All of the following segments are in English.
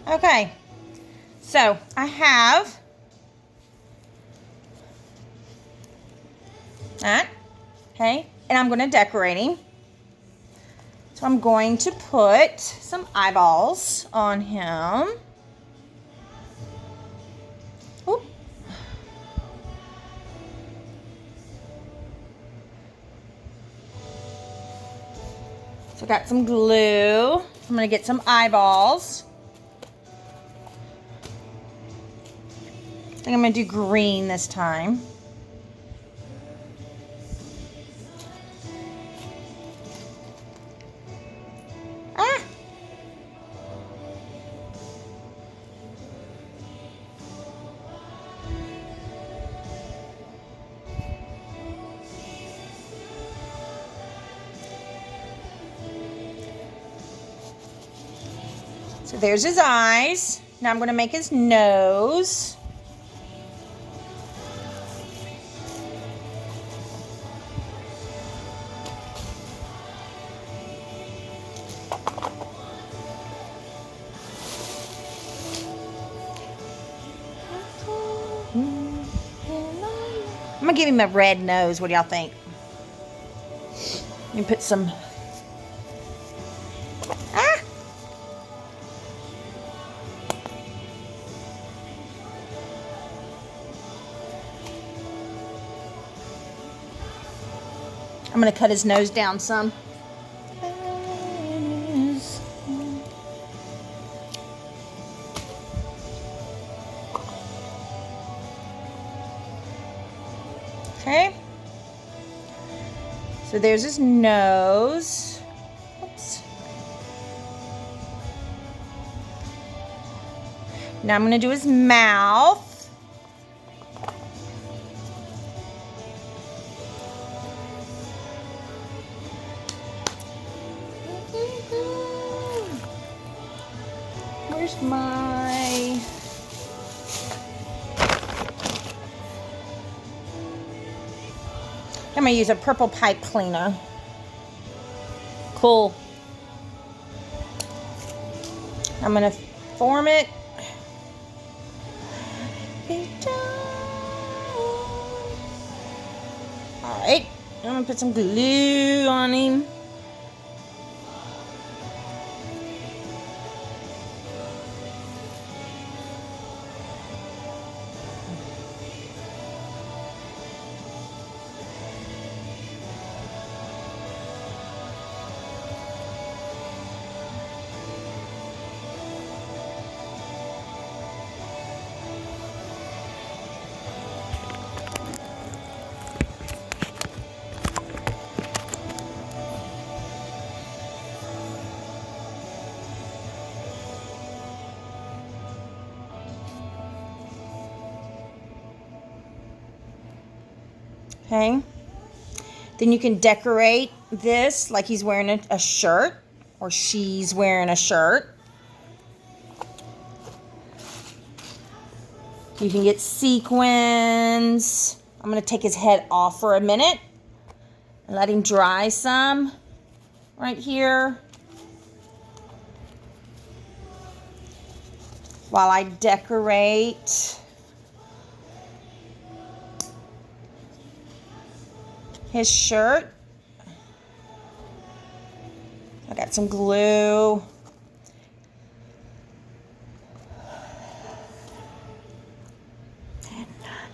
Okay, so I have that, okay, and I'm going to decorate him. So I'm going to put some eyeballs on him. Oop. So I got some glue. I'm going to get some eyeballs. I think I'm going to do green this time. Ah! So there's his eyes. Now I'm going to make his nose. I'm going to give him a red nose. What do y'all think? Let me put some... Ah! I'm going to cut his nose down some. Okay. So there's his nose. Oops. Now I'm going to do his mouth. Where's my... I'm going to use a purple pipe cleaner. Cool. I'm going to form it. Alright, I'm going to put some glue on him. Okay. Then you can decorate this like he's wearing a shirt or she's wearing a shirt. You can get sequins. I'm going to take his head off for a minute and let him dry some right here while I decorate his shirt. I got some glue.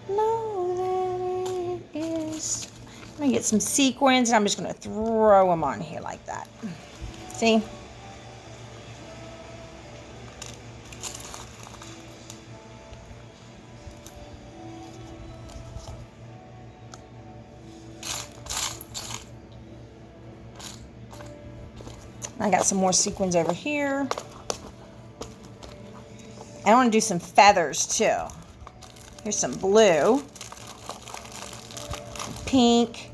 No, that it is. I'm gonna get some sequins and I'm just gonna throw them on here like that. See? I got some more sequins over here. I want to do some feathers too. Here's some blue, pink,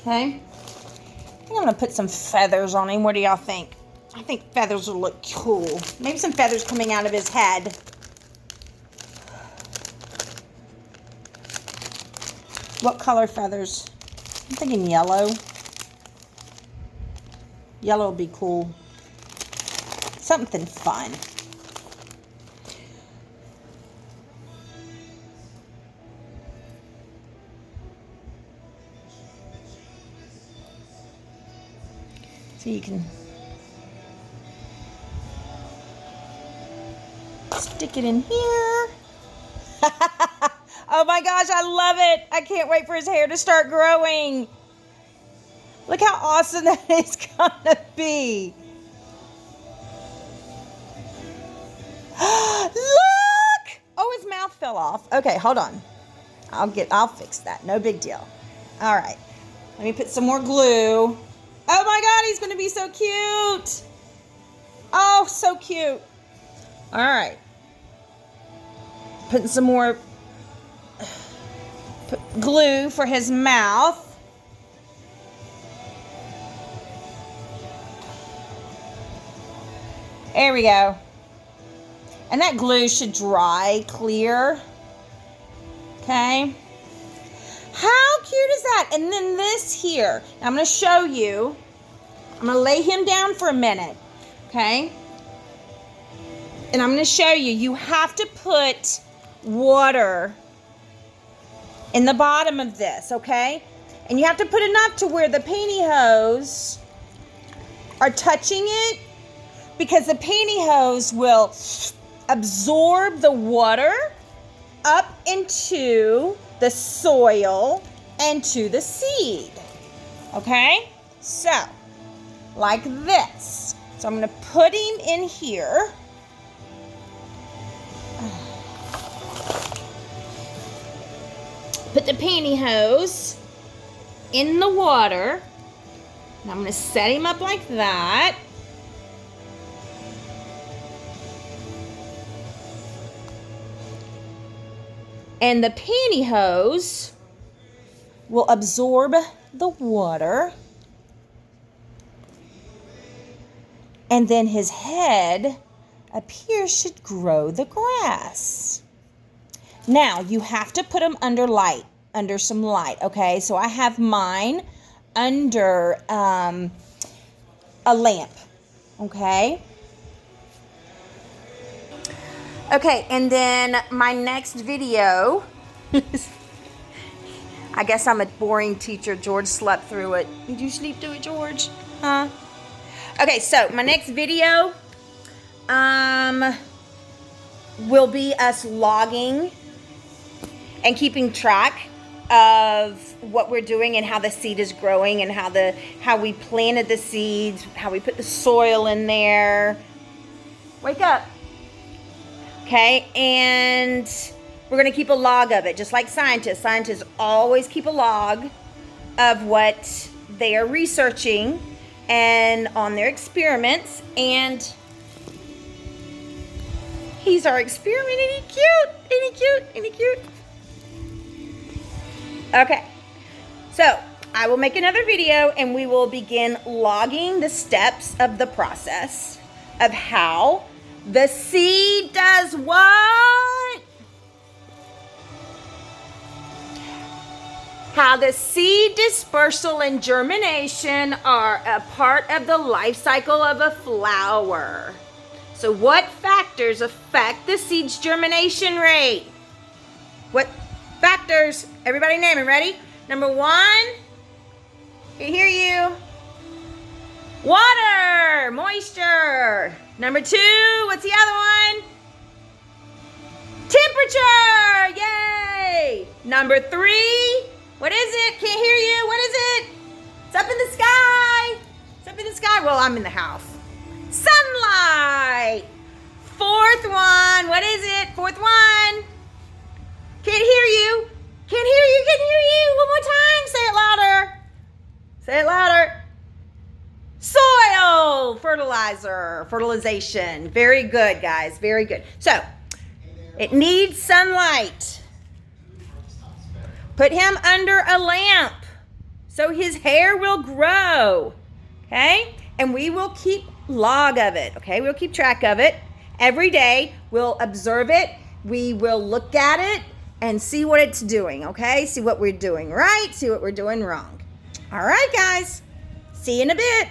okay. think I'm going to put some feathers on him. What do y'all think? I think feathers will look cool. Maybe some feathers coming out of his head. What color feathers? I'm thinking yellow. Yellow will be cool. Something fun. So you can stick it in here. Oh my gosh, I love it. I can't wait for his hair to start growing. Look how awesome that is gonna be. Look! Oh, his mouth fell off. Okay, hold on. I'll fix that. No big deal. All right. Let me put some more glue. Oh my God, he's gonna be so cute. Oh, so cute. All right. Putting some more glue for his mouth. There we go. And that glue should dry clear. Okay. How cute is that? And then this here. I'm going to show you. I'm going to lay him down for a minute. Okay. And I'm going to show you. You have to put water in the bottom of this. Okay. And you have to put enough to where the pantyhose are touching it. Because the pantyhose will absorb the water up into the soil and to the seed. Okay? So, like this. So I'm going to put him in here. Put the pantyhose in the water. And I'm going to set him up like that. And the pantyhose will absorb the water. And then his head up here should grow the grass. Now, you have to put him under light, under some light, okay? So I have mine under a lamp, okay? Okay, and then my next video, I guess I'm a boring teacher. George slept through it. Did you sleep through it, George? Huh? Okay, so my next video will be us logging and keeping track of what we're doing and how the seed is growing and how we planted the seeds, how we put the soil in there. Wake up. Okay, and we're going to keep a log of it, just like scientists. Scientists always keep a log of what they are researching and on their experiments. And he's our experiment. Ain't he cute? Ain't he cute? Ain't he cute? Okay, so I will make another video and we will begin logging the steps of the process of how the seed does what? How the seed dispersal and germination are a part of the life cycle of a flower. So what factors affect the seed's germination rate? What factors? Everybody name it. Ready? Number one. Can hear you. Water, moisture. Number two, what's the other one? Temperature, yay. Number three, what is it? Can't hear you, what is it? It's up in the sky. It's up in the sky. Well, I'm in the house. Sunlight. Fourth one, what is it? Fourth one. Can't hear you. Can't hear you, can't hear you. One more time, say it louder. Say it louder. Soil, fertilization. Very good, guys, very good. So, it needs sunlight. Put him under a lamp so his hair will grow. okay? And we will keep log of it, okay? We'll keep track of it. Every day, we'll observe it. We will look at it and see what it's doing, okay? See what we're doing right, see what we're doing wrong. All right, guys. See you in a bit.